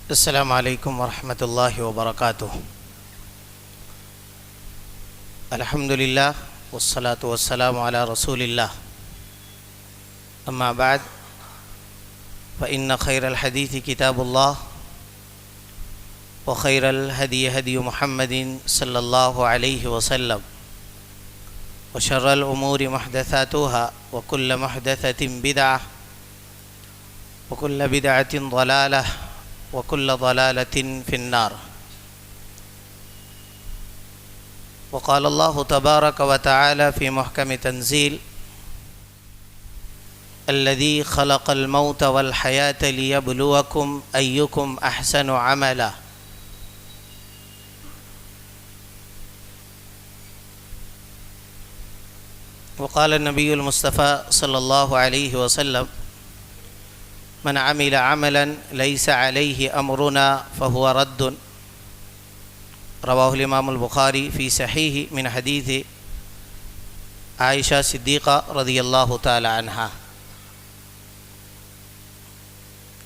السلام علیکم ورحمۃ اللہ وبرکاتہ۔ الحمد للہ والصلاة والسلام علی رسول اللہ، اما بعد فإن خیر الحدیث کتاب اللہ وخیر الہدی ہدی محمد صلی اللہ علیہ وسلم وشر الامور محدثاتها وکل محدثۃ بدعہ وکل بدعۃ ضلالہ وكل ضلالة في النار۔ وقال الله تبارك وتعالى في محكم تنزيل: الذي خلق الموت والحياة ليبلوكم أيكم أحسن عملا۔ وقال النبي المصطفى صلى الله عليه وسلم: من عمل عملا ليس عليه امرنا فهو رد۔ رواه الامام البخاری فی صحیح من حدیث عائشہ صدیقہ رضی اللہ تعالی عنہا۔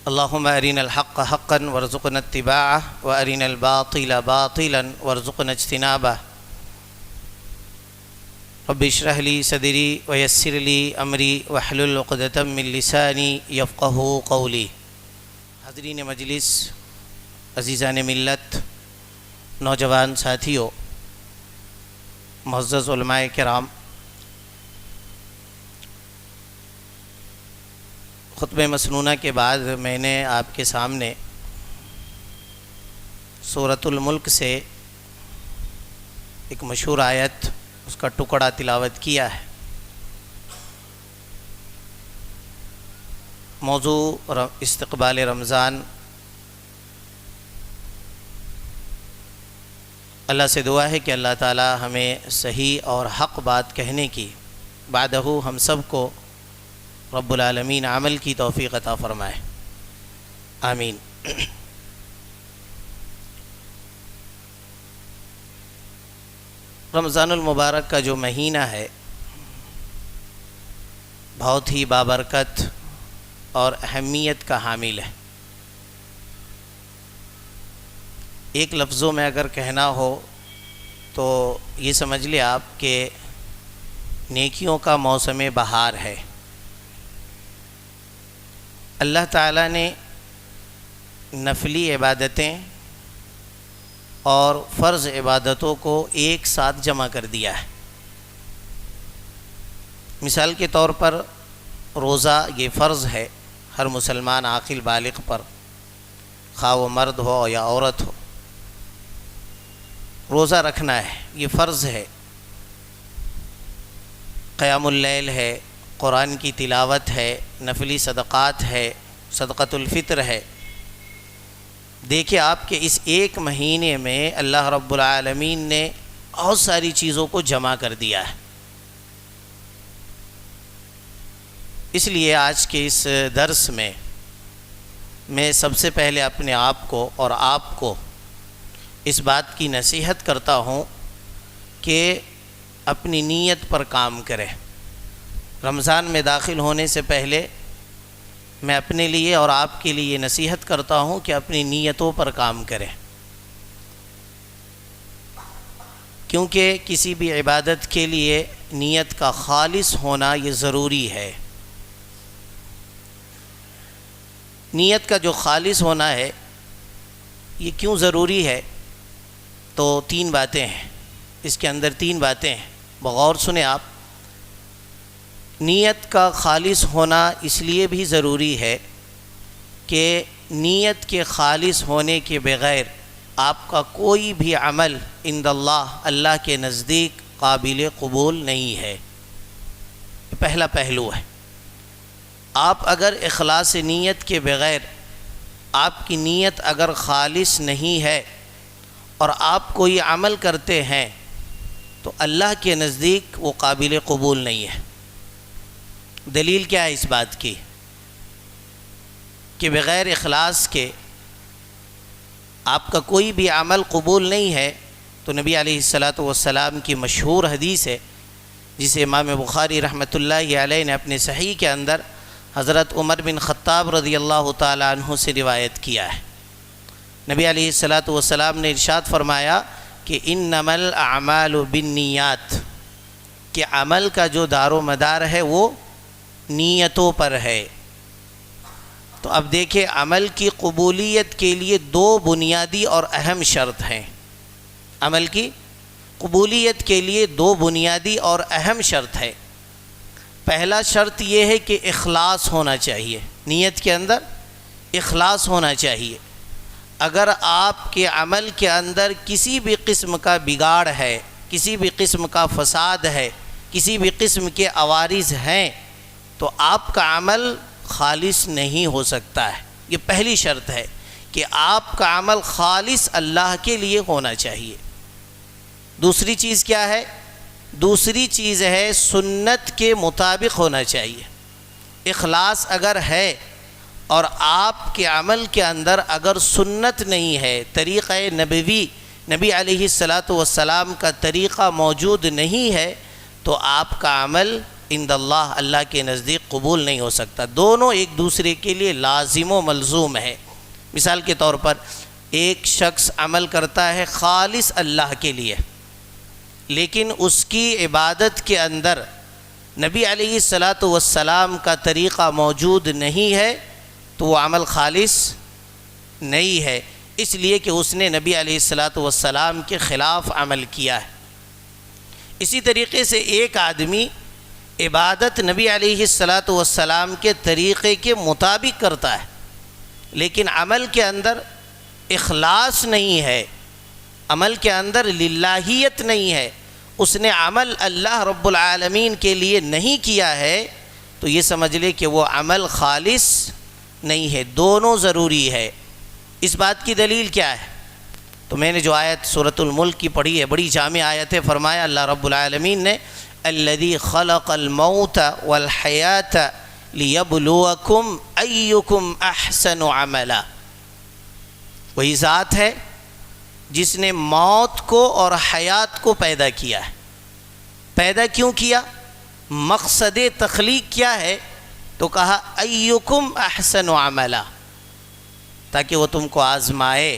اللہم ارنا الحق حقا وارزقنا اتباعہ وارنا الباطل باطلا وارزقنا اجتنابہ۔ رب اشرح لی صدری ویسر لی امری واحلل عقدۃ من لسانی یفقہوا قولی۔ حاضرین مجلس، عزیزان ملت، نوجوان ساتھیوں، معزز علماء کرام، خطبہ مسنونہ کے بعد میں نے آپ کے سامنے سورۃ الملک سے ایک مشہور آیت، اس کا ٹکڑا تلاوت کیا ہے۔ موضوع استقبال رمضان۔ اللہ سے دعا ہے کہ اللہ تعالی ہمیں صحیح اور حق بات کہنے کی، بعدہ ہم سب کو رب العالمین عمل کی توفیق عطا فرمائے، آمین۔ رمضان المبارک کا جو مہینہ ہے بہت ہی بابرکت اور اہمیت کا حامل ہے۔ ایک لفظوں میں اگر کہنا ہو تو یہ سمجھ لیں آپ کہ نیکیوں کا موسم بہار ہے۔ اللہ تعالیٰ نے نفلی عبادتیں اور فرض عبادتوں کو ایک ساتھ جمع کر دیا ہے۔ مثال کے طور پر روزہ یہ فرض ہے، ہر مسلمان عاقل بالغ پر، خواہ وہ مرد ہو یا عورت ہو، روزہ رکھنا ہے، یہ فرض ہے۔ قیام اللیل ہے، قرآن کی تلاوت ہے، نفلی صدقات ہے، صدقۃ الفطر ہے۔ دیکھیں آپ کہ اس ایک مہینے میں اللہ رب العالمین نے بہت ساری چیزوں کو جمع کر دیا ہے۔ اس لیے آج کے اس درس میں سب سے پہلے اپنے آپ کو اور آپ کو اس بات کی نصیحت کرتا ہوں کہ اپنی نیت پر کام کریں۔ رمضان میں داخل ہونے سے پہلے میں اپنے لیے اور آپ کے لیے نصیحت کرتا ہوں کہ اپنی نیتوں پر کام کریں، کیونکہ کسی بھی عبادت کے لیے نیت کا خالص ہونا یہ ضروری ہے۔ نیت کا جو خالص ہونا ہے یہ کیوں ضروری ہے؟ تو تین باتیں ہیں، اس کے اندر تین باتیں ہیں، بغور سنیں آپ۔ نیت کا خالص ہونا اس لیے بھی ضروری ہے کہ نیت کے خالص ہونے کے بغیر آپ کا کوئی بھی عمل عند اللہ کے نزدیک قابل قبول نہیں ہے۔ یہ پہلا پہلو ہے۔ آپ اگر اخلاص نیت کے بغیر، آپ کی نیت اگر خالص نہیں ہے اور آپ کوئی عمل کرتے ہیں تو اللہ کے نزدیک وہ قابل قبول نہیں ہے۔ دلیل کیا ہے اس بات کی کہ بغیر اخلاص کے آپ کا کوئی بھی عمل قبول نہیں ہے تو نبی علیہ الصلاۃ والسلام کی مشہور حدیث ہے جسے امام بخاری رحمۃ اللہ علیہ نے اپنے صحیح کے اندر حضرت عمر بن خطاب رضی اللہ تعالی عنہ سے روایت کیا ہے۔ نبی علیہ الصلاۃ والسلام نے ارشاد فرمایا کہ انما الاعمال بالنیات، کہ عمل کا جو دار و مدار ہے وہ نیتوں پر ہے۔ تو اب دیکھیں، عمل کی قبولیت کے لیے دو بنیادی اور اہم شرط ہیں۔ عمل کی قبولیت کے لیے دو بنیادی اور اہم شرط ہے۔ پہلا شرط یہ ہے کہ اخلاص ہونا چاہیے، نیت کے اندر اخلاص ہونا چاہیے۔ اگر آپ کے عمل کے اندر کسی بھی قسم کا بگاڑ ہے، کسی بھی قسم کا فساد ہے، کسی بھی قسم کے عوارض ہیں تو آپ کا عمل خالص نہیں ہو سکتا ہے۔ یہ پہلی شرط ہے کہ آپ کا عمل خالص اللہ کے لیے ہونا چاہیے۔ دوسری چیز کیا ہے؟ دوسری چیز ہے سنت کے مطابق ہونا چاہیے۔ اخلاص اگر ہے اور آپ کے عمل کے اندر اگر سنت نہیں ہے، طریقہ نبوی، نبی علیہ الصلاۃ والسلام کا طریقہ موجود نہیں ہے تو آپ کا عمل عند اللہ، اللہ کے نزدیک قبول نہیں ہو سکتا۔ دونوں ایک دوسرے کے لیے لازم و ملزوم ہے۔ مثال کے طور پر ایک شخص عمل کرتا ہے خالص اللہ کے لیے، لیکن اس کی عبادت کے اندر نبی علیہ الصلاۃ والسلام کا طریقہ موجود نہیں ہے تو وہ عمل خالص نہیں ہے، اس لیے کہ اس نے نبی علیہ الصلاۃ والسلام کے خلاف عمل کیا ہے۔ اسی طریقے سے ایک آدمی عبادت نبی علیہ الصلاۃ والسلام کے طریقے کے مطابق کرتا ہے لیکن عمل کے اندر اخلاص نہیں ہے، عمل کے اندر للہیت نہیں ہے، اس نے عمل اللہ رب العالمین کے لیے نہیں کیا ہے تو یہ سمجھ لے کہ وہ عمل خالص نہیں ہے۔ دونوں ضروری ہے۔ اس بات کی دلیل کیا ہے؟ تو میں نے جو آیت سورۃ الملک کی پڑھی ہے، بڑی جامع آیت ہے۔ فرمایا اللہ رب العالمین نے الذی خلق الموت والحیات لیبلوکم ایکم احسن عملا، وہی ذات ہے جس نے موت کو اور حیات کو پیدا کیا ہے۔ پیدا کیوں کیا؟ مقصد تخلیق کیا ہے؟ تو کہا ایکم احسن عملا، تاکہ وہ تم کو آزمائے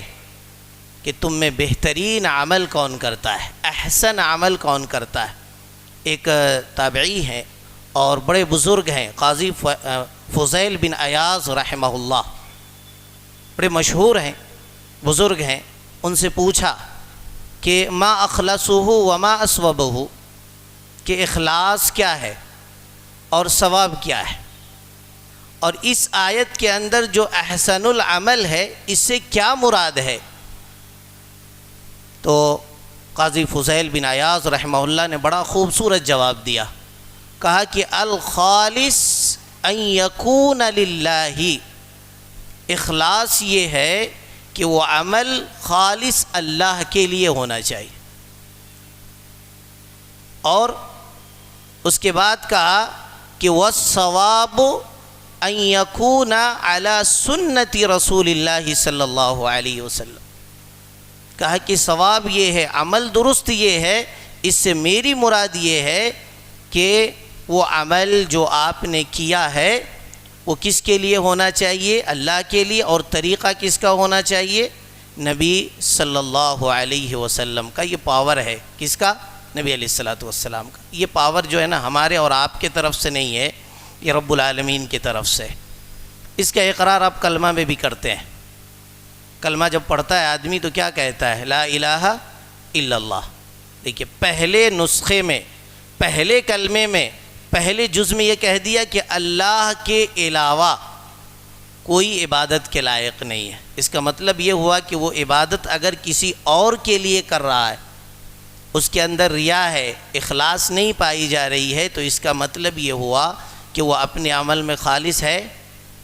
کہ تم میں بہترین عمل کون کرتا ہے، احسن عمل کون کرتا ہے۔ ایک تابعی ہیں اور بڑے بزرگ ہیں، قاضی فضیل بن عیاض رحمہ اللہ، بڑے مشہور ہیں، بزرگ ہیں۔ ان سے پوچھا کہ ما اخلصہ وما اصوبہ، کہ اخلاص کیا ہے اور ثواب کیا ہے، اور اس آیت کے اندر جو احسن العمل ہے اس سے کیا مراد ہے؟ تو قاضی فضیل بن عیاض رحمہ اللہ نے بڑا خوبصورت جواب دیا، کہا کہ الخالص ان یکون للہ، اخلاص یہ ہے کہ وہ عمل خالص اللہ کے لیے ہونا چاہیے۔ اور اس کے بعد کہا کہ والثواب ان یکون علی سنت رسول اللہ صلی اللہ علیہ وسلم، کہا کہ ثواب یہ ہے، عمل درست یہ ہے، اس سے میری مراد یہ ہے کہ وہ عمل جو آپ نے کیا ہے وہ کس کے لیے ہونا چاہیے؟ اللہ کے لیے، اور طریقہ کس کا ہونا چاہیے؟ نبی صلی اللہ علیہ وسلم کا۔ یہ پاور ہے کس کا؟ نبی علیہ الصلاۃ والسلام کا۔ یہ پاور جو ہے نا ہمارے اور آپ کے طرف سے نہیں ہے، یہ رب العالمین کی طرف سے۔ اس کا اقرار آپ کلمہ میں بھی کرتے ہیں۔ کلمہ جب پڑھتا ہے آدمی تو کیا کہتا ہے؟ لا الہ الا اللہ۔ دیکھیے پہلے نسخے میں، پہلے کلمے میں، پہلے جز میں یہ کہہ دیا کہ اللہ کے علاوہ کوئی عبادت کے لائق نہیں ہے۔ اس کا مطلب یہ ہوا کہ وہ عبادت اگر کسی اور کے لیے کر رہا ہے، اس کے اندر ریا ہے، اخلاص نہیں پائی جا رہی ہے، تو اس کا مطلب یہ ہوا کہ وہ اپنے عمل میں خالص ہے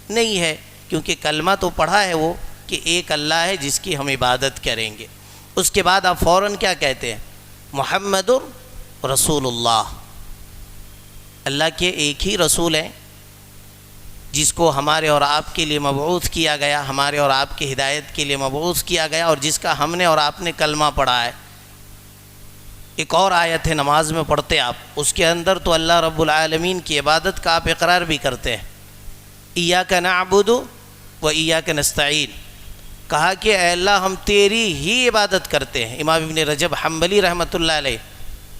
نہیں ہے، کیونکہ کلمہ تو پڑھا ہے وہ کہ ایک اللہ ہے جس کی ہم عبادت کریں گے۔ اس کے بعد آپ فوراً کیا کہتے ہیں؟ محمد رسول اللہ، اللہ کے ایک ہی رسول ہیں، جس کو ہمارے اور آپ کے لیے مبعوث کیا گیا، ہمارے اور آپ کی ہدایت کے لیے مبعوث کیا گیا، اور جس کا ہم نے اور آپ نے کلمہ پڑھا ہے۔ ایک اور آیت ہے نماز میں پڑھتے آپ، اس کے اندر تو اللہ رب العالمین کی عبادت کا آپ اقرار بھی کرتے ہیں، ایاک نعبد و ایاک نستعین، کہا کہ اے اللہ ہم تیری ہی عبادت کرتے ہیں۔ امام ابن رجب حنبلی رحمۃ اللہ علیہ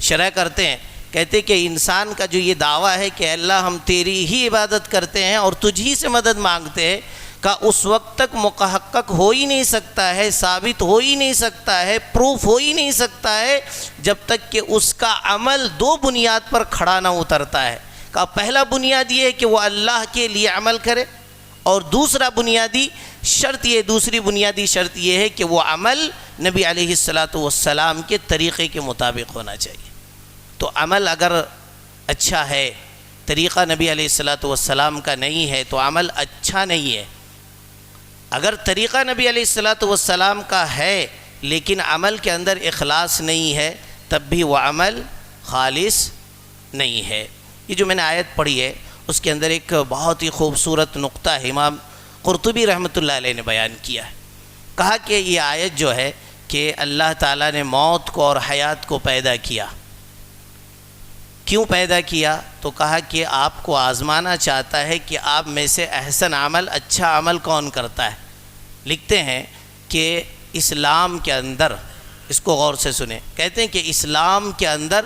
شرح کرتے ہیں، کہتے کہ انسان کا جو یہ دعویٰ ہے کہ اللہ ہم تیری ہی عبادت کرتے ہیں اور تجھ ہی سے مدد مانگتے ہیں، کا اس وقت تک محقق ہو ہی نہیں سکتا ہے، ثابت ہو ہی نہیں سکتا ہے، پروف ہو ہی نہیں سکتا ہے، جب تک کہ اس کا عمل دو بنیاد پر کھڑا نہ اترتا ہے۔ کا پہلا بنیاد یہ ہے کہ وہ اللہ کے لیے عمل کرے، اور دوسری بنیادی شرط یہ ہے کہ وہ عمل نبی علیہ السلام کے طریقے کے مطابق ہونا چاہیے۔ تو عمل اگر اچھا ہے، طریقہ نبی علیہ السلام کا نہیں ہے تو عمل اچھا نہیں ہے۔ اگر طریقہ نبی علیہ السلام کا ہے لیکن عمل کے اندر اخلاص نہیں ہے، تب بھی وہ عمل خالص نہیں ہے۔ یہ جو میں نے آیت پڑھی ہے اس کے اندر ایک بہت ہی خوبصورت نقطہ ہے، امام قرطبی رحمۃ اللہ علیہ نے بیان کیا ہے۔ کہا کہ یہ آیت جو ہے کہ اللہ تعالیٰ نے موت کو اور حیات کو پیدا کیا، کیوں پیدا کیا؟ تو کہا کہ آپ کو آزمانا چاہتا ہے کہ آپ میں سے احسن عمل، اچھا عمل کون کرتا ہے۔ لکھتے ہیں کہ اسلام کے اندر، اس کو غور سے سنیں، کہتے ہیں کہ اسلام کے اندر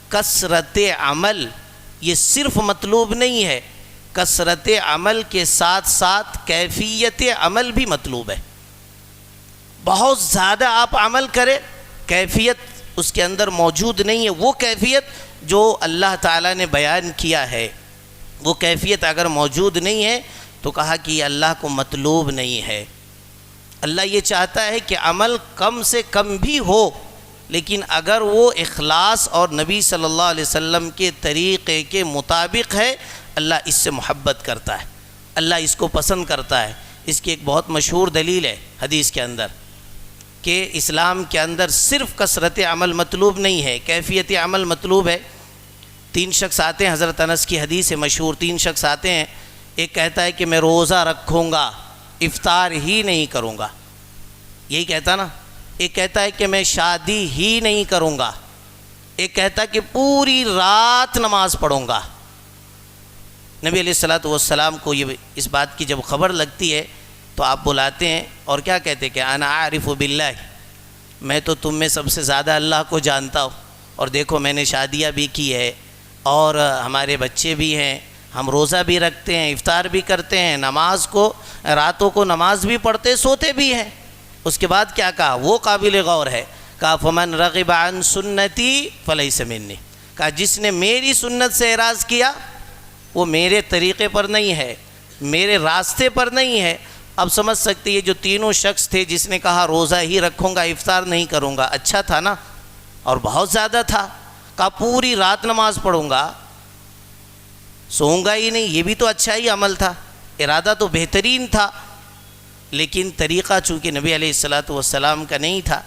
کثرت عمل یہ صرف مطلوب نہیں ہے، کثرت عمل کے ساتھ ساتھ کیفیت عمل بھی مطلوب ہے۔ بہت زیادہ آپ عمل کریں، کیفیت اس کے اندر موجود نہیں ہے، وہ کیفیت جو اللہ تعالیٰ نے بیان کیا ہے، وہ کیفیت اگر موجود نہیں ہے تو کہا کہ یہ اللہ کو مطلوب نہیں ہے۔ اللہ یہ چاہتا ہے کہ عمل کم سے کم بھی ہو، لیکن اگر وہ اخلاص اور نبی صلی اللہ علیہ وسلم کے طریقے کے مطابق ہے، اللہ اس سے محبت کرتا ہے، اللہ اس کو پسند کرتا ہے۔ اس کی ایک بہت مشہور دلیل ہے حدیث کے اندر کہ اسلام کے اندر صرف کثرت عمل مطلوب نہیں ہے، کیفیت عمل مطلوب ہے۔ 3 شخص آتے ہیں، حضرت انس کی حدیث ہے مشہور، 3 شخص آتے ہیں، ایک کہتا ہے کہ میں روزہ رکھوں گا، افطار ہی نہیں کروں گا، یہی کہتا نا۔ ایک کہتا ہے کہ میں شادی ہی نہیں کروں گا، ایک کہتا ہے کہ پوری رات نماز پڑھوں گا۔ نبی علیہ السلام کو یہ اس بات کی جب خبر لگتی ہے تو آپ بلاتے ہیں اور کیا کہتے ہیں کہ انا عارف باللہ، میں تو تم میں سب سے زیادہ اللہ کو جانتا ہوں، اور دیکھو میں نے شادیاں بھی کی ہے اور ہمارے بچے بھی ہیں، ہم روزہ بھی رکھتے ہیں، افطار بھی کرتے ہیں، نماز کو راتوں کو نماز بھی پڑھتے، سوتے بھی ہیں۔ اس کے بعد کیا کہا، وہ قابل غور ہے، کہا فمن رغب عن سنتی فلیس منی، کہا جس نے میری سنت سے اعراض کیا وہ میرے طریقے پر نہیں ہے، میرے راستے پر نہیں ہے۔ اب سمجھ سکتے یہ جو تینوں شخص تھے، جس نے کہا روزہ ہی رکھوں گا، افطار نہیں کروں گا، اچھا تھا نا، اور بہت زیادہ تھا۔ کہا پوری رات نماز پڑھوں گا، سوؤں گا ہی نہیں، یہ بھی تو اچھا ہی عمل تھا، ارادہ تو بہترین تھا، لیکن طریقہ چونکہ نبی علیہ السلام کا نہیں تھا،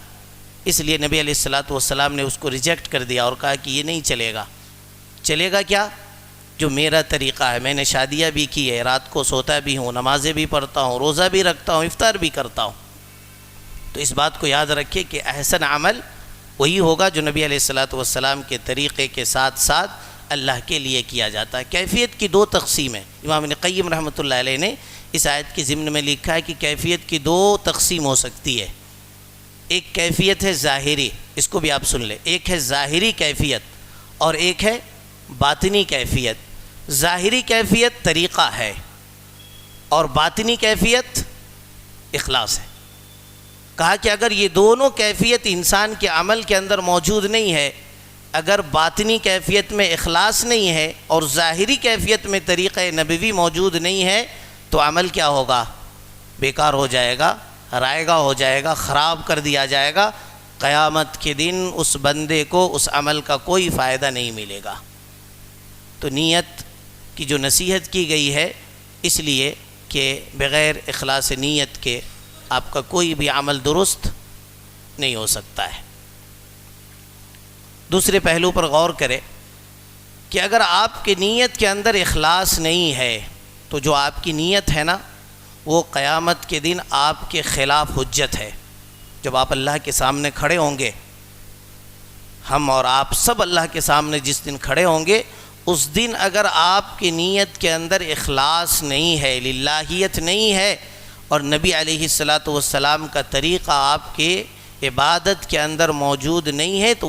اس لیے نبی علیہ السلام نے اس کو ریجیکٹ کر دیا اور کہا کہ یہ نہیں چلے گا۔ چلے گا کیا؟ جو میرا طریقہ ہے، میں نے شادیاں بھی کی ہے، رات کو سوتا بھی ہوں، نمازیں بھی پڑھتا ہوں، روزہ بھی رکھتا ہوں، افطار بھی کرتا ہوں۔ تو اس بات کو یاد رکھیے کہ احسن عمل وہی ہوگا جو نبی علیہ السلام کے طریقے کے ساتھ ساتھ اللہ کے لیے کیا جاتا ہے۔ کیفیت کی 2 تقسیمیں امام ابن قیم رحمۃ اللہ علیہ نے اس آیت کے ضمن میں لکھا ہے کہ کیفیت کی 2 تقسیم ہو سکتی ہے۔ ایک کیفیت ہے ظاہری، اس کو بھی آپ سن لیں، ایک ہے ظاہری کیفیت اور ایک ہے باطنی کیفیت۔ ظاہری کیفیت طریقہ ہے اور باطنی کیفیت اخلاص ہے۔ کہا کہ اگر یہ دونوں کیفیت انسان کے عمل کے اندر موجود نہیں ہے، اگر باطنی کیفیت میں اخلاص نہیں ہے اور ظاہری کیفیت میں طریقہ نبوی موجود نہیں ہے، تو عمل کیا ہوگا؟ بیکار ہو جائے گا، رائگاں ہو جائے گا، خراب کر دیا جائے گا۔ قیامت کے دن اس بندے کو اس عمل کا کوئی فائدہ نہیں ملے گا۔ تو نیت کی جو نصیحت کی گئی ہے، اس لیے کہ بغیر اخلاص نیت کے آپ کا کوئی بھی عمل درست نہیں ہو سکتا ہے۔ دوسرے پہلو پر غور کریں کہ اگر آپ کی نیت کے اندر اخلاص نہیں ہے، تو جو آپ کی نیت ہے نا وہ قیامت کے دن آپ کے خلاف حجت ہے۔ جب آپ اللہ کے سامنے کھڑے ہوں گے، ہم اور آپ سب اللہ کے سامنے جس دن کھڑے ہوں گے، اس دن اگر آپ کی نیت کے اندر اخلاص نہیں ہے، للہیت نہیں ہے، اور نبی علیہ الصلاۃ والسلام کا طریقہ آپ کے عبادت کے اندر موجود نہیں ہے، تو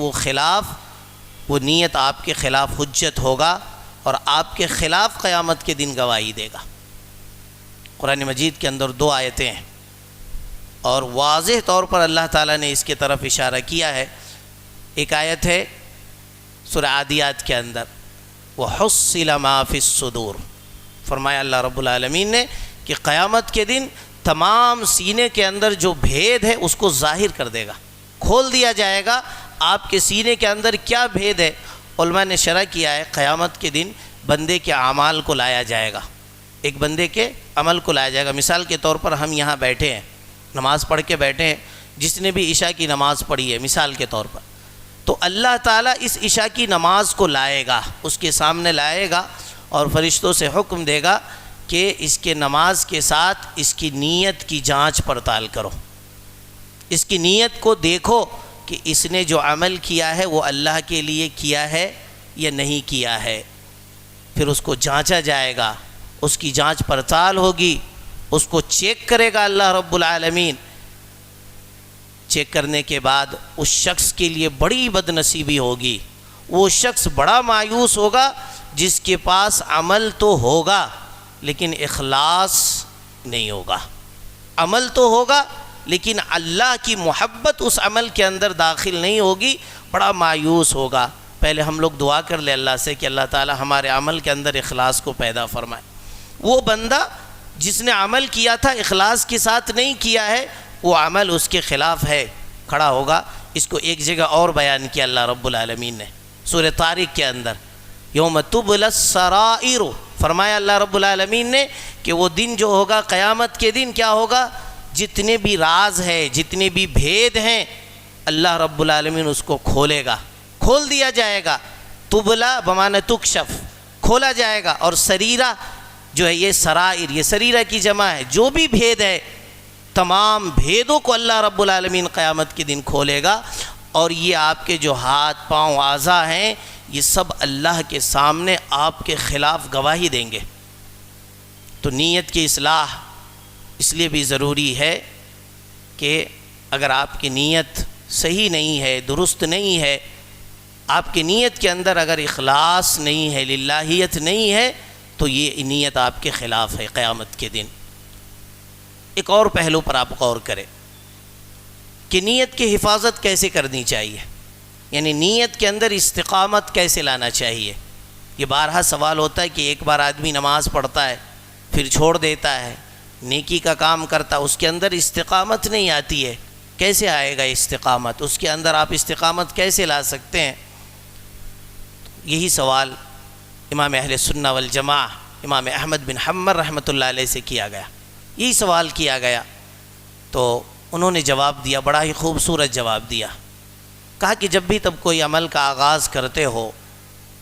وہ نیت آپ کے خلاف حجت ہوگا اور آپ کے خلاف قیامت کے دن گواہی دے گا۔ قرآن مجید کے اندر 2 آیتیں ہیں اور واضح طور پر اللہ تعالیٰ نے اس کی طرف اشارہ کیا ہے۔ ایک آیت ہے سورہ عادیات کے اندر، وَحُصِّلَ مَا فِي الصُّدُورِ، فرمایا اللہ رب العالمین نے کہ قیامت کے دن تمام سینے کے اندر جو بھید ہے اس کو ظاہر کر دے گا، کھول دیا جائے گا آپ کے سینے کے اندر کیا بھید ہے۔ علماء نے شرح کیا ہے قیامت کے دن بندے کے اعمال کو لایا جائے گا، ایک بندے کے عمل کو لایا جائے گا۔ مثال کے طور پر ہم یہاں بیٹھے ہیں، نماز پڑھ کے بیٹھے ہیں، جس نے بھی عشاء کی نماز پڑھی ہے مثال کے طور پر، تو اللہ تعالیٰ اس عشاء کی نماز کو لائے گا، اس کے سامنے لائے گا اور فرشتوں سے حکم دے گا کہ اس کے نماز کے ساتھ اس کی نیت کی جانچ پڑتال کرو، اس کی نیت کو دیکھو کہ اس نے جو عمل کیا ہے وہ اللہ کے لیے کیا ہے یا نہیں کیا ہے۔ پھر اس کو جانچا جائے گا، اس کی جانچ پڑتال ہوگی، اس کو چیک کرے گا اللہ رب العالمین۔ چیک کرنے کے بعد اس شخص کے لیے بڑی بد نصیبی ہوگی، وہ شخص بڑا مایوس ہوگا جس کے پاس عمل تو ہوگا لیکن اخلاص نہیں ہوگا، عمل تو ہوگا لیکن اللہ کی محبت اس عمل کے اندر داخل نہیں ہوگی، بڑا مایوس ہوگا۔ پہلے ہم لوگ دعا کر لیں اللہ سے کہ اللہ تعالی ہمارے عمل کے اندر اخلاص کو پیدا فرمائے۔ وہ بندہ جس نے عمل کیا تھا اخلاص کے ساتھ نہیں کیا ہے، وہ عمل اس کے خلاف ہے، کھڑا ہوگا۔ اس کو ایک جگہ اور بیان کیا اللہ رب العالمین نے سورہ طارق کے اندر، یوم تبلی السرائر، فرمایا اللہ رب العالمین نے کہ وہ دن جو ہوگا قیامت کے دن کیا ہوگا، جتنے بھی راز ہے، جتنے بھی بھید ہیں، اللہ رب العالمین اس کو کھولے گا، کھول دیا جائے گا۔ تبلا بمعنی تکشف، کھولا جائے گا، اور سریرہ جو ہے یہ سرائر، یہ سریرہ کی جمع ہے، جو بھی بھید ہے تمام بھیدوں کو اللہ رب العالمین قیامت کے دن کھولے گا، اور یہ آپ کے جو ہاتھ پاؤں اعضاء ہیں یہ سب اللہ کے سامنے آپ کے خلاف گواہی دیں گے۔ تو نیت کی اصلاح اس لیے بھی ضروری ہے کہ اگر آپ کی نیت صحیح نہیں ہے، درست نہیں ہے، آپ کی نیت کے اندر اگر اخلاص نہیں ہے، للہیت نہیں ہے، تو یہ نیت آپ کے خلاف ہے قیامت کے دن۔ ایک اور پہلو پر آپ غور کریں کہ نیت کی حفاظت کیسے کرنی چاہیے، یعنی نیت کے اندر استقامت کیسے لانا چاہیے۔ یہ بارہا سوال ہوتا ہے کہ ایک بار آدمی نماز پڑھتا ہے پھر چھوڑ دیتا ہے، نیکی کا کام کرتا، اس کے اندر استقامت نہیں آتی ہے، کیسے آئے گا استقامت، اس کے اندر آپ استقامت کیسے لا سکتے ہیں؟ یہی سوال امام اہل سنہ والجماع امام احمد بن حنبل رحمۃ اللہ علیہ سے کیا گیا، یہی سوال کیا گیا، تو انہوں نے جواب دیا، بڑا ہی خوبصورت جواب دیا۔ کہا کہ جب بھی تب کوئی عمل کا آغاز کرتے ہو،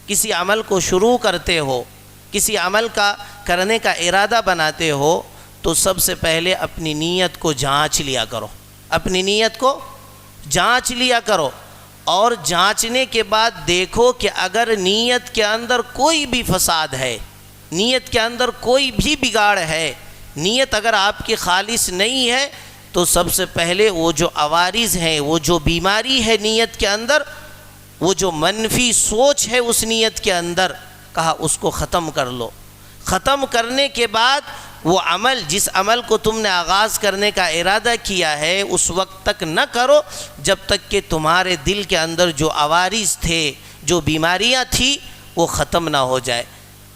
کسی عمل کو شروع کرتے ہو، کسی عمل کا کرنے کا ارادہ بناتے ہو، تو سب سے پہلے اپنی نیت کو جانچ لیا کرو، اپنی نیت کو جانچ لیا کرو، اور جانچنے کے بعد دیکھو کہ اگر نیت کے اندر کوئی بھی فساد ہے، نیت کے اندر کوئی بھی بگاڑ ہے، نیت اگر آپ کی خالص نہیں ہے، تو سب سے پہلے وہ جو عوارض ہیں، وہ جو بیماری ہے نیت کے اندر، وہ جو منفی سوچ ہے اس نیت کے اندر، کہا اس کو ختم کر لو۔ ختم کرنے کے بعد وہ عمل، جس عمل کو تم نے آغاز کرنے کا ارادہ کیا ہے، اس وقت تک نہ کرو جب تک کہ تمہارے دل کے اندر جو عوارض تھے، جو بیماریاں تھیں، وہ ختم نہ ہو جائے۔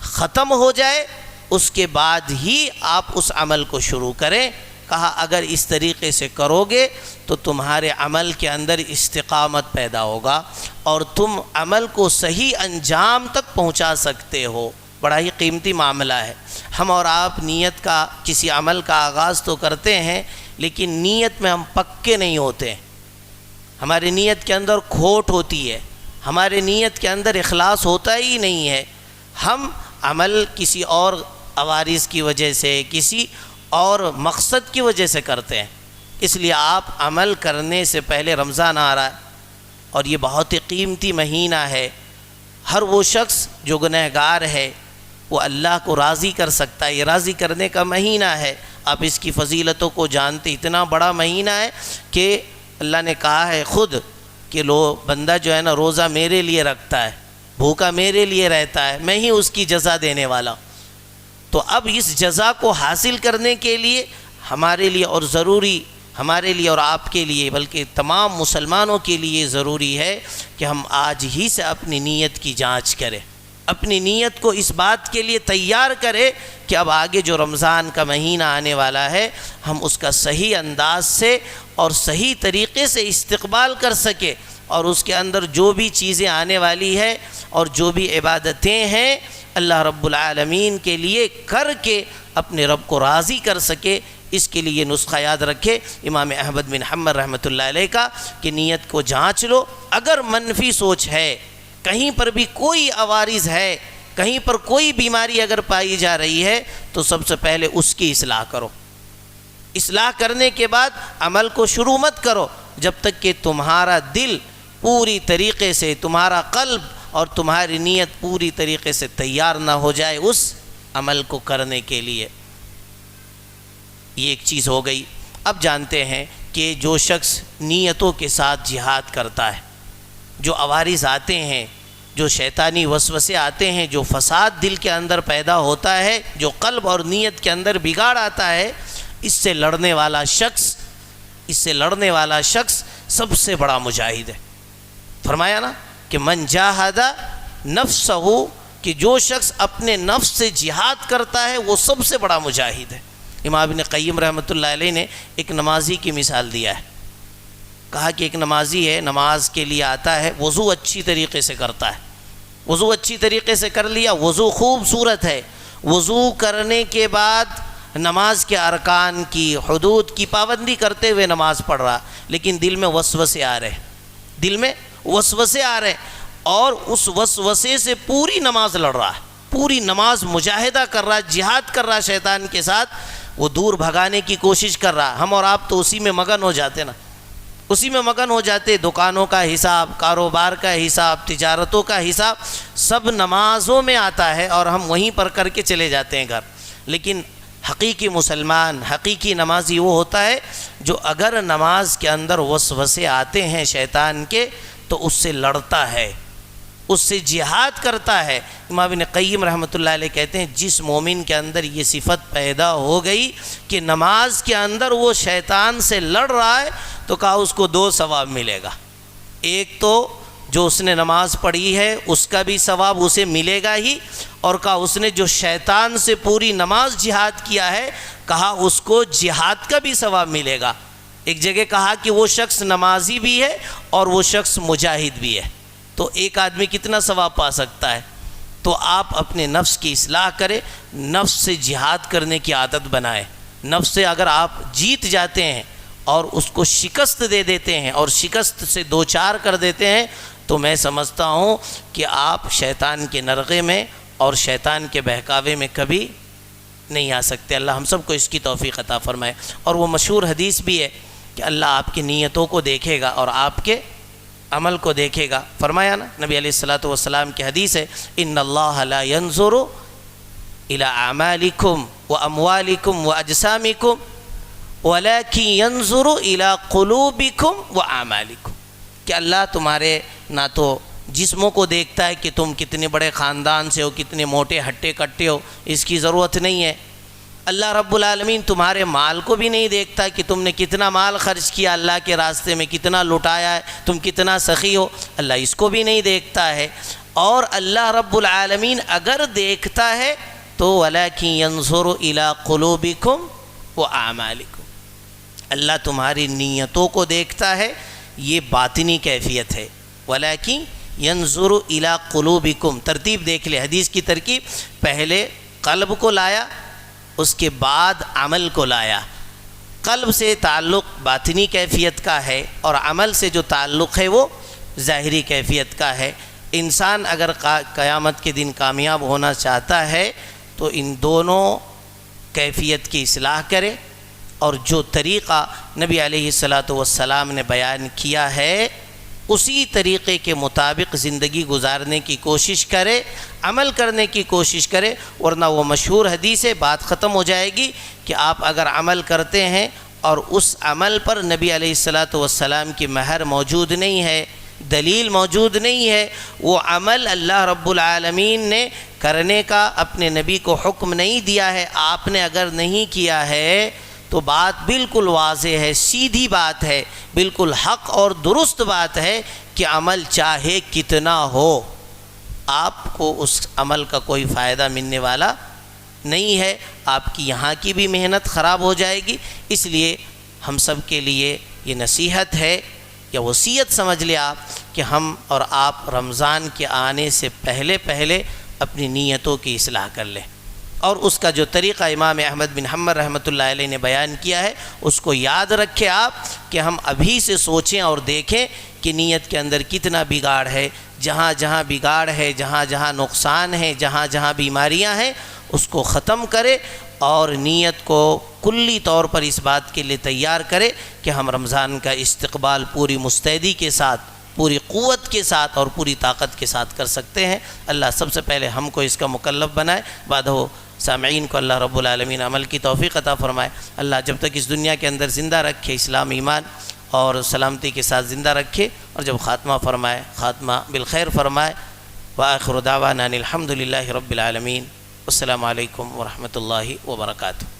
ختم ہو جائے اس کے بعد ہی آپ اس عمل کو شروع کریں۔ کہا اگر اس طریقے سے کرو گے تو تمہارے عمل کے اندر استقامت پیدا ہوگا اور تم عمل کو صحیح انجام تک پہنچا سکتے ہو۔ بڑا ہی قیمتی معاملہ ہے۔ ہم اور آپ نیت کا، کسی عمل کا آغاز تو کرتے ہیں، لیکن نیت میں ہم پکے نہیں ہوتے، ہماری نیت کے اندر کھوٹ ہوتی ہے، ہمارے نیت کے اندر اخلاص ہوتا ہی نہیں ہے۔ ہم عمل کسی اور عوارض کی وجہ سے، کسی اور مقصد کی وجہ سے کرتے ہیں۔ اس لیے آپ عمل کرنے سے پہلے رمضان آ رہا ہے اور یہ بہت ہی قیمتی مہینہ ہے۔ ہر وہ شخص جو گنہگار ہے وہ اللہ کو راضی کر سکتا ہے، یہ راضی کرنے کا مہینہ ہے۔ آپ اس کی فضیلتوں کو جانتے، اتنا بڑا مہینہ ہے کہ اللہ نے کہا ہے خود کہ بندہ جو ہے نا روزہ میرے لیے رکھتا ہے، بھوکا میرے لیے رہتا ہے، میں ہی اس کی جزا دینے والا ہوں۔ تو اب اس جزا کو حاصل کرنے کے لیے ہمارے لیے اور ضروری، ہمارے لیے اور آپ کے لیے بلکہ تمام مسلمانوں کے لیے ضروری ہے کہ ہم آج ہی سے اپنی نیت کی جانچ کریں، اپنی نیت کو اس بات کے لیے تیار کریں کہ اب آگے جو رمضان کا مہینہ آنے والا ہے ہم اس کا صحیح انداز سے اور صحیح طریقے سے استقبال کر سکیں، اور اس کے اندر جو بھی چیزیں آنے والی ہے اور جو بھی عبادتیں ہیں اللہ رب العالمین کے لیے کر کے اپنے رب کو راضی کر سکے۔ اس کے لیے نسخہ یاد رکھے امام احمد بن حنبل رحمۃ اللہ علیہ کا کہ نیت کو جانچ لو، اگر منفی سوچ ہے، کہیں پر بھی کوئی عوارض ہے، کہیں پر کوئی بیماری اگر پائی جا رہی ہے تو سب سے پہلے اس کی اصلاح کرو۔ اصلاح کرنے کے بعد عمل کو شروع مت کرو جب تک کہ تمہارا دل پوری طریقے سے، تمہارا قلب اور تمہاری نیت پوری طریقے سے تیار نہ ہو جائے اس عمل کو کرنے کے لیے۔ یہ ایک چیز ہو گئی۔ اب جانتے ہیں کہ جو شخص نیتوں کے ساتھ جہاد کرتا ہے، جو عوارض آتے ہیں، جو شیطانی وسوسے آتے ہیں، جو فساد دل کے اندر پیدا ہوتا ہے، جو قلب اور نیت کے اندر بگاڑ آتا ہے، اس سے لڑنے والا شخص سب سے بڑا مجاہد ہے۔ فرمایا نا کہ من جاہد نفسہ، کہ جو شخص اپنے نفس سے جہاد کرتا ہے وہ سب سے بڑا مجاہد ہے۔ امام ابن قیم رحمۃ اللہ علیہ نے ایک نمازی کی مثال دیا ہے، کہا کہ ایک نمازی ہے، نماز کے لیے آتا ہے، وضو اچھی طریقے سے کرتا ہے، وضو اچھی طریقے سے کر لیا، وضو خوبصورت ہے، وضو کرنے کے بعد نماز کے ارکان کی، حدود کی پابندی کرتے ہوئے نماز پڑھ رہا، لیکن دل میں وسوسے آ رہے اور اس وسوسے سے پوری نماز لڑ رہا ہے، پوری نماز مجاہدہ کر رہا، جہاد کر رہا شیطان کے ساتھ، وہ دور بھگانے کی کوشش کر رہا۔ ہم اور آپ تو اسی میں مگن ہو جاتے نا، اسی میں مگن ہو جاتے، دکانوں کا حساب، کاروبار کا حساب، تجارتوں کا حساب سب نمازوں میں آتا ہے اور ہم وہیں پر کر کے چلے جاتے ہیں گھر۔ لیکن حقیقی مسلمان، حقیقی نمازی وہ ہوتا ہے جو اگر نماز کے اندر وسوسے آتے ہیں شیطان کے تو اس سے لڑتا ہے، اس سے جہاد کرتا ہے۔ امام ابن قیم رحمۃ اللہ علیہ کہتے ہیں جس مومن کے اندر یہ صفت پیدا ہو گئی کہ نماز کے اندر وہ شیطان سے لڑ رہا ہے تو کہا اس کو 2 ثواب ملے گا۔ ایک تو جو اس نے نماز پڑھی ہے اس کا بھی ثواب اسے ملے گا ہی، اور کہا اس نے جو شیطان سے پوری نماز جہاد کیا ہے کہا اس کو جہاد کا بھی ثواب ملے گا۔ ایک جگہ کہا کہ وہ شخص نمازی بھی ہے اور وہ شخص مجاہد بھی ہے، تو ایک آدمی کتنا ثواب پا سکتا ہے؟ تو آپ اپنے نفس کی اصلاح کریں، نفس سے جہاد کرنے کی عادت بنائیں۔ نفس سے اگر آپ جیت جاتے ہیں اور اس کو شکست دے دیتے ہیں اور شکست سے 2-4 کر دیتے ہیں تو میں سمجھتا ہوں کہ آپ شیطان کے نرغے میں اور شیطان کے بہکاوے میں کبھی نہیں آ سکتے۔ اللہ ہم سب کو اس کی توفیق عطا فرمائے۔ اور وہ مشہور حدیث بھی ہے کہ اللہ آپ کی نیتوں کو دیکھے گا اور آپ کے عمل کو دیکھے گا۔ فرمایا نا نبی علیہ الصلوۃ والسلام کی حدیث ہے ان اللہ لا ينظر الى اعمالکم واموالکم واجسامکم ولكن ينظر الى قلوبکم واعمالکم، کہ اللہ تمہارے نہ تو جسموں کو دیکھتا ہے کہ تم کتنے بڑے خاندان سے ہو، کتنے موٹے ہٹے کٹے ہو، اس کی ضرورت نہیں ہے۔ اللہ رب العالمین تمہارے مال کو بھی نہیں دیکھتا کہ تم نے کتنا مال خرچ کیا اللہ کے راستے میں، کتنا لٹایا ہے، تم کتنا سخی ہو، اللہ اس کو بھی نہیں دیکھتا ہے۔ اور اللہ رب العالمین اگر دیکھتا ہے تو وَلَكِنْ يَنْظُرُ إِلَىٰ قُلُوبِكُمْ وَأَعْمَالِكُمْ، اللہ تمہاری نیتوں کو دیکھتا ہے، یہ باطنی کیفیت ہے۔ وَلَكِنْ يَنْظُرُ إِلَىٰ قُلُوبِكُمْ، ترتیب دیکھ لے، حدیث کی ترکیب، پہلے قلب کو لایا، اس کے بعد عمل کو لایا۔ قلب سے تعلق باطنی کیفیت کا ہے اور عمل سے جو تعلق ہے وہ ظاہری کیفیت کا ہے۔ انسان اگر قیامت کے دن کامیاب ہونا چاہتا ہے تو ان دونوں کیفیت کی اصلاح کرے، اور جو طریقہ نبی علیہ الصلاۃ والسلام نے بیان کیا ہے اسی طریقے کے مطابق زندگی گزارنے کی کوشش کرے، عمل کرنے کی کوشش کرے، ورنہ وہ مشہور حدیث ہے، بات ختم ہو جائے گی کہ آپ اگر عمل کرتے ہیں اور اس عمل پر نبی علیہ الصلاۃ والسلام کی مہر موجود نہیں ہے، دلیل موجود نہیں ہے، وہ عمل اللہ رب العالمین نے کرنے کا اپنے نبی کو حکم نہیں دیا ہے، آپ نے اگر نہیں کیا ہے تو بات بالکل واضح ہے، سیدھی بات ہے، بالکل حق اور درست بات ہے کہ عمل چاہے کتنا ہو آپ کو اس عمل کا کوئی فائدہ ملنے والا نہیں ہے، آپ کی یہاں کی بھی محنت خراب ہو جائے گی۔ اس لیے ہم سب کے لیے یہ نصیحت ہے یا وصیت سمجھ لیں آپ کہ ہم اور آپ رمضان کے آنے سے پہلے اپنی نیتوں کی اصلاح کر لیں، اور اس کا جو طریقہ امام احمد بن حنبل رحمۃ اللہ علیہ نے بیان کیا ہے اس کو یاد رکھیں آپ، کہ ہم ابھی سے سوچیں اور دیکھیں کہ نیت کے اندر کتنا بگاڑ ہے، جہاں جہاں بگاڑ ہے، جہاں جہاں نقصان ہے، جہاں جہاں بیماریاں ہیں، اس کو ختم کرے اور نیت کو کلی طور پر اس بات کے لیے تیار کرے کہ ہم رمضان کا استقبال پوری مستعدی کے ساتھ، پوری قوت کے ساتھ اور پوری طاقت کے ساتھ کر سکتے ہیں۔ اللہ سب سے پہلے ہم کو اس کا مکلف بنائے، بعد وہ سامعین کو اللہ رب العالمین عمل کی توفیق عطا فرمائے۔ اللہ جب تک اس دنیا کے اندر زندہ رکھے، اسلام ایمان اور سلامتی کے ساتھ زندہ رکھے، اور جب خاتمہ فرمائے خاتمہ بالخیر فرمائے۔ وآخر دعوانا ان الحمد للہ رب العالمین۔ السلام علیکم ورحمۃ اللہ وبرکاتہ۔